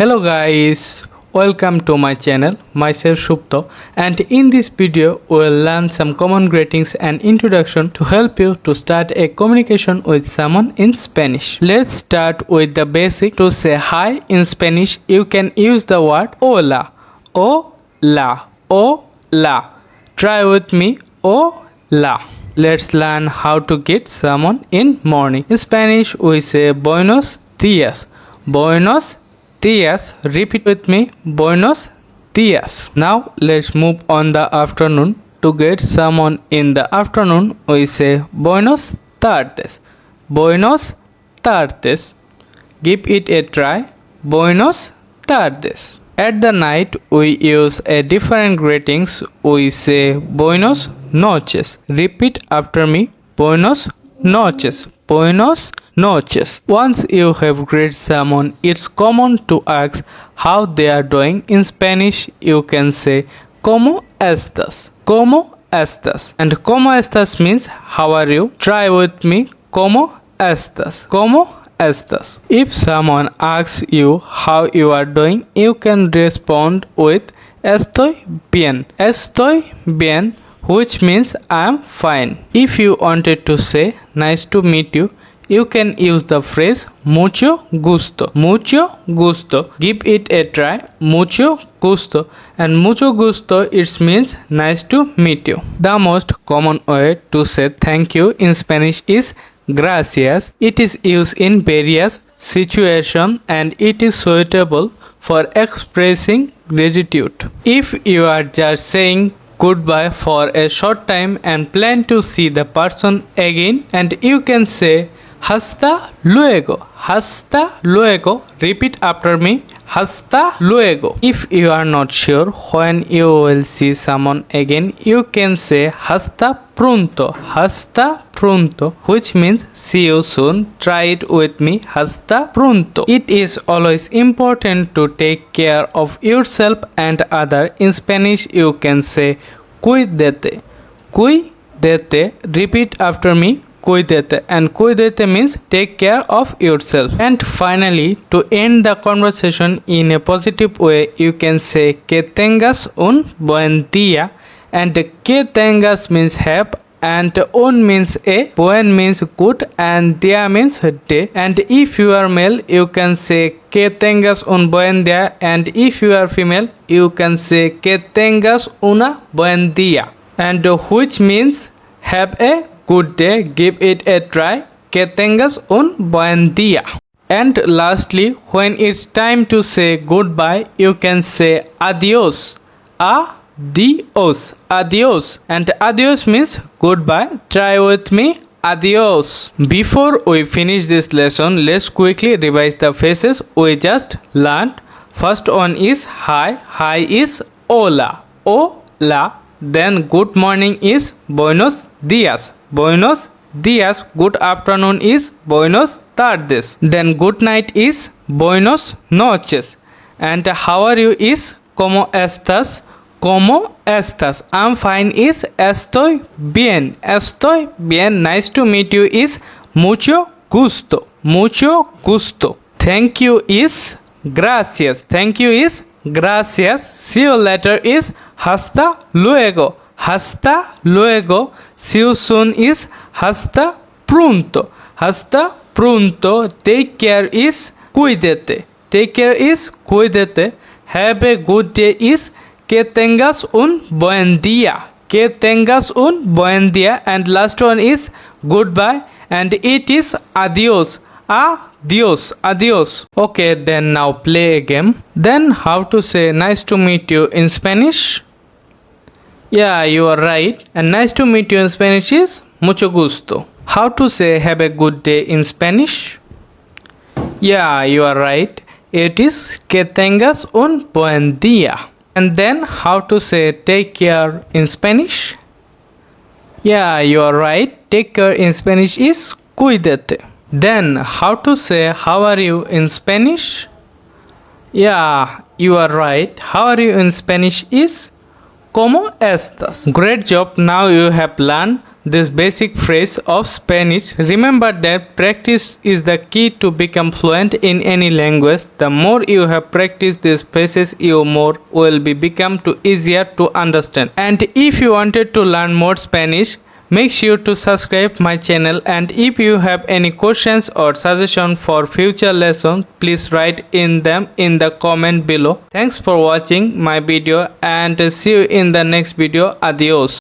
Hello guys, welcome to my channel, myself Shupto, and in this video we will learn some common greetings and introduction to help you to start a communication with someone in Spanish. Let's start with the basic. To say hi in Spanish, you can use the word hola, hola, hola. Try with me, hola. Let's learn how to greet someone in morning. In Spanish we say buenos dias. Buenos dias. Repeat with me. Buenos dias. Now let's move on the afternoon. To get someone in the afternoon, we say buenos tardes. Buenos tardes. Give it a try. Buenos tardes. At the night, we use a different greetings. We say buenos noches. Repeat after me. Buenos noches. Buenos noches. Once you have greeted someone, it's common to ask how they are doing. In Spanish, you can say ¿Cómo estás? ¿Cómo estás? And ¿Cómo estás means how are you? Try with me. ¿Cómo estás? ¿Cómo estás? If someone asks you how you are doing, you can respond with Estoy bien. Estoy bien, which means I am fine. If you wanted to say nice to meet you, you can use the phrase mucho gusto. Mucho gusto. Give it a try. Mucho gusto. And mucho gusto, it means nice to meet you. The most common way to say thank you in Spanish is gracias. It is used in various situations and it is suitable for expressing gratitude. If you are just saying goodbye for a short time and plan to see the person again, and you can say hasta luego. Hasta luego. Repeat after me. Hasta luego. If you are not sure when you will see someone again, you can say hasta pronto. Hasta pronto, which means see you soon. Try it with me. Hasta pronto. It is always important to take care of yourself and other. In Spanish, you can say cuídate. Cuídate. Repeat after me. Cuídate. And cuídate means take care of yourself. And finally, to end the conversation in a positive way, you can say que tengas un buen día. And que tengas means have, and un means a, buen means good, and día means day. And if you are male, you can say que tengas un buen día, and if you are female, you can say que tengas una buen día, and which means have a good day. Give it a try. Que tengas un buen día. And lastly, when it's time to say goodbye, you can say adios. Adios. Adios. And adios means goodbye. Try with me. Adios. Before we finish this lesson, let's quickly revise the phrases we just learned. First one is hi. Hi is hola. Hola. Then good morning is buenos dias. Buenos dias. Good afternoon is buenos tardes. Then good night is buenos noches. And how are you is ¿Cómo estás? ¿Cómo estás? I'm fine is estoy bien. Estoy bien. Nice to meet you is mucho gusto. Mucho gusto. Thank you is gracias. Thank you is gracias. See you later is hasta luego. Hasta luego. See you soon is hasta pronto. Hasta pronto. Take care is cuídate. Take care is cuídate. Have a good day is que tengas un buen día. Que tengas un buen día. And last one is goodbye, and it is adios. Adios. Adios. Okay, then now play a game. Then how to say nice to meet you in Spanish? Yeah, you are right. And nice to meet you in Spanish is mucho gusto. How to say have a good day in Spanish? Yeah, you are right. It is que tengas un buen día. And then how to say take care in Spanish? Yeah, you are right. Take care in Spanish is cuídate. Then how to say how are you in Spanish? Yeah, you are right. How are you in Spanish is ¿Cómo estás? Great job. Now you have learned this basic phrase of Spanish. Remember that practice is the key to become fluent in any language. The more you have practiced these phrases, you more will be become to easier to understand. And if you wanted to learn more Spanish, make sure to subscribe my channel, and if you have any questions or suggestion for future lessons, please write in them in the comment below. Thanks for watching my video and see you in the next video. Adios.